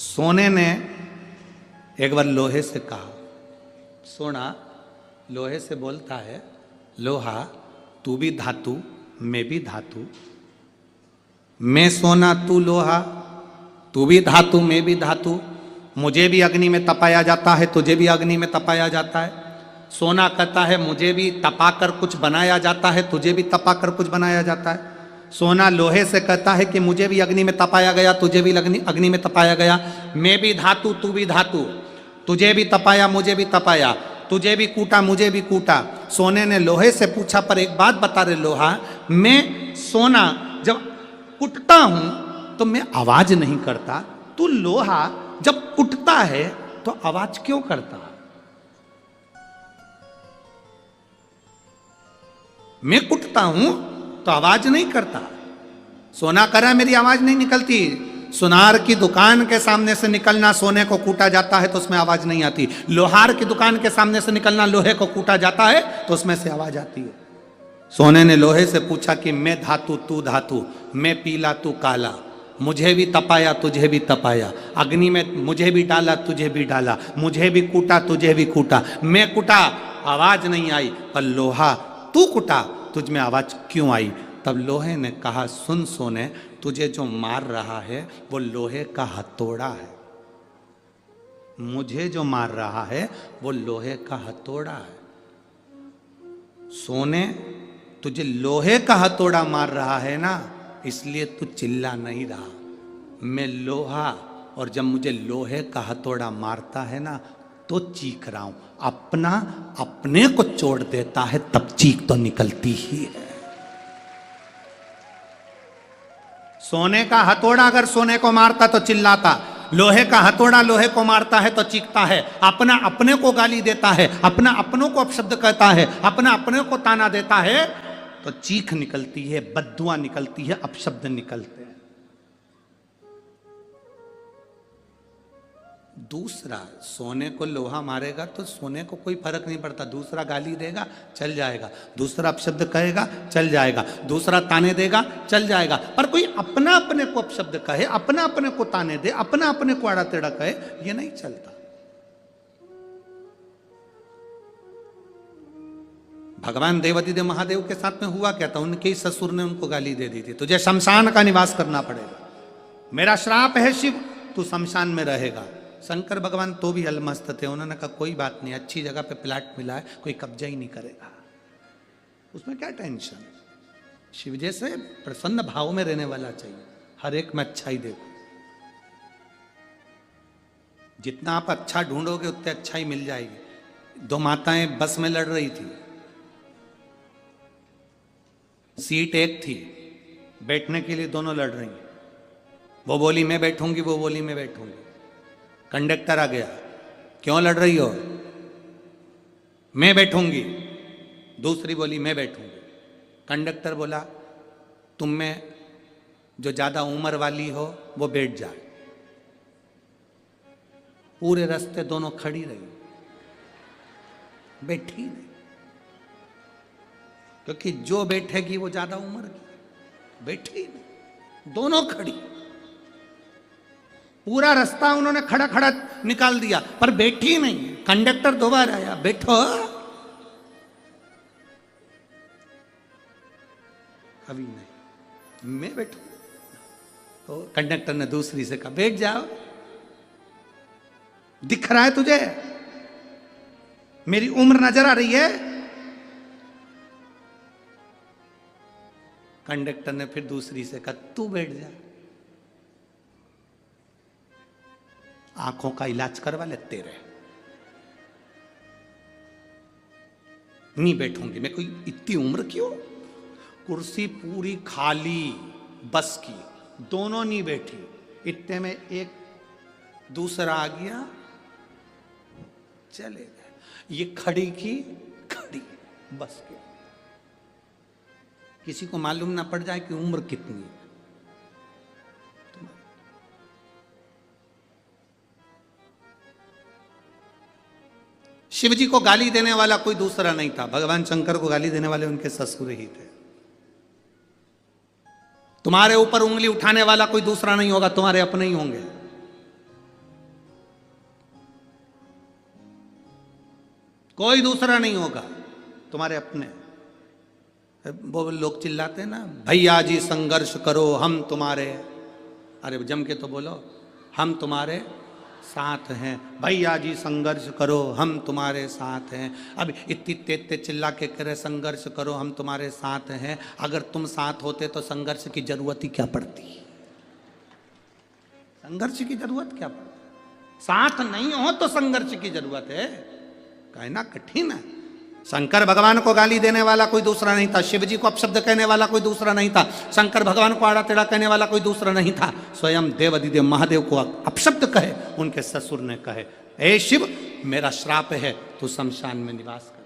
सोने ने एक बार लोहे से कहा, सोना लोहे से बोलता है, लोहा तू भी धातु मैं भी धातु, मैं सोना तू लोहा, तू भी धातु मैं भी धातु, मुझे भी अग्नि में तपाया जाता है तुझे भी अग्नि में तपाया जाता है। सोना कहता है मुझे भी तपाकर कुछ बनाया जाता है तुझे भी तपाकर कुछ बनाया जाता है। सोना लोहे से कहता है कि मुझे भी अग्नि में तपाया गया तुझे भी अग्नि में तपाया गया, मैं भी धातु तू भी धातु, तुझे भी तपाया मुझे भी तपाया, तुझे भी कूटा मुझे भी कूटा। सोने ने लोहे से पूछा पर एक बात बता रहे लोहा, मैं सोना जब कुटता हूं तो मैं आवाज नहीं करता, तू लोहा जब कुटता है तो आवाज क्यों करता? मैं कुटता हूं तो आवाज नहीं करता। सोना करा मेरी आवाज नहीं निकलती। सुनार की दुकान के सामने से निकलना सोने को कूटा जाता है तो उसमें आवाज नहीं आती। लोहार की दुकान के सामने से निकलना लोहे को कूटा जाता है तो उसमें से आवाज आती है। सोने ने लोहे से पूछा कि मैं धातु तू धातु, मैं पीला तू काला, मुझे भी तपाया तुझे भी तपाया, अग्नि में मुझे भी डाला तुझे भी डाला, मुझे भी कूटा तुझे भी कूटा, मैं कुटा आवाज नहीं आई, पर लोहा तू कुटा तुझ में आवाज क्यों आई? तब लोहे ने कहा, सुन सोने, तुझे जो मार रहा है वो लोहे का हथौड़ा है, मुझे जो मार रहा है वो लोहे का हथौड़ा है। सोने तुझे लोहे का हथौड़ा मार रहा है ना, इसलिए तू चिल्ला नहीं रहा। मैं लोहा, और जब मुझे लोहे का हथौड़ा मारता है ना तो चीख रहा हूं। अपना अपने को चोट देता है तब चीख तो निकलती ही है। सोने का हथौड़ा अगर सोने को मारता तो चिल्लाता, लोहे का हथौड़ा लोहे को मारता है तो चीखता है। अपना अपने को गाली देता है, अपना अपनों को अपशब्द कहता है, अपना अपने को ताना देता है तो चीख निकलती है, बद्दुआ निकलती है, अपशब्द निकलते हैं। दूसरा, सोने को लोहा मारेगा तो सोने को कोई फर्क नहीं पड़ता, दूसरा गाली देगा चल जाएगा, दूसरा अपशब्द कहेगा चल जाएगा, दूसरा ताने देगा चल जाएगा, पर कोई अपना अपने को अपशब्द कहे, अपना अपने को ताने दे, अपना अपने को आड़ा टेढ़ा कहे, ये नहीं चलता। भगवान देवादिदेव महादेव के साथ में हुआ क्या था, उनके ही ससुर ने उनको गाली दे दी थी, तुझे शमशान का निवास करना पड़ेगा, मेरा श्राप है शिव, तू शमशान में रहेगा। शंकर भगवान तो भी अलमस्त थे, उन्होंने कहा कोई बात नहीं, अच्छी जगह पे प्लाट मिला है, कोई कब्जा ही नहीं करेगा, उसमें क्या टेंशन। शिव जैसे प्रसन्न भाव में रहने वाला चाहिए, हर एक में अच्छा ही देखो, जितना आप अच्छा ढूंढोगे उतने अच्छा ही मिल जाएगी। दो माताएं बस में लड़ रही थी, सीट एक थी, बैठने के लिए दोनों लड़ रही, वो बोली मैं बैठूंगी, वो बोली मैं बैठूंगी। कंडक्टर आ गया, क्यों लड़ रही हो? मैं बैठूंगी, दूसरी बोली मैं बैठूंगी। कंडक्टर बोला तुम में जो ज्यादा उम्र वाली हो वो बैठ जाए। पूरे रास्ते दोनों खड़ी रही, बैठी नहीं, क्योंकि जो बैठेगी वो ज्यादा उम्र की, बैठी नहीं, दोनों खड़ी। पूरा रास्ता उन्होंने खड़ा खड़ा निकाल दिया पर बैठी नहीं। कंडक्टर दोबारा आया, बैठो, अभी नहीं, मैं बैठू। तो कंडक्टर ने दूसरी से कहा बैठ जाओ, दिख रहा है तुझे मेरी उम्र नजर आ रही है? कंडक्टर ने फिर दूसरी से कहा तू बैठ जा, आंखों का इलाज करवा ले तेरे। नहीं बैठूंगी मैं, कोई इतनी उम्र क्यों? कुर्सी पूरी खाली बस की, दोनों नहीं बैठी, इतने में एक दूसरा आ गया, चले गए। ये खड़ी की खड़ी बस की, किसी को मालूम ना पड़ जाए कि उम्र कितनी है। शिव जी को गाली देने वाला कोई दूसरा नहीं था, भगवान शंकर को गाली देने वाले उनके ससुर ही थे। तुम्हारे ऊपर उंगली उठाने वाला कोई दूसरा नहीं होगा, तुम्हारे अपने ही होंगे। कोई दूसरा नहीं होगा, तुम्हारे अपने। वो लोग चिल्लाते हैं ना, भैया जी संघर्ष करो हम तुम्हारे, अरे जम के तो बोलो, हम तुम्हारे साथ हैं, भैया जी संघर्ष करो हम तुम्हारे साथ हैं। अब इतनी तेज चिल्ला के कह रहे संघर्ष करो हम तुम्हारे साथ हैं, अगर तुम साथ होते तो संघर्ष की जरूरत ही क्या पड़ती, संघर्ष की जरूरत क्या पड़ती, साथ नहीं हो तो संघर्ष की जरूरत है, कहना कठिन है। शंकर भगवान को गाली देने वाला कोई दूसरा नहीं था, शिव जी को अपशब्द कहने वाला कोई दूसरा नहीं था, शंकर भगवान को आड़ा टेढ़ा कहने वाला कोई दूसरा नहीं था, स्वयं देव अधिदेव महादेव को अपशब्द कहे उनके ससुर ने कहे, हे शिव मेरा श्राप है तू शमशान में निवास कर।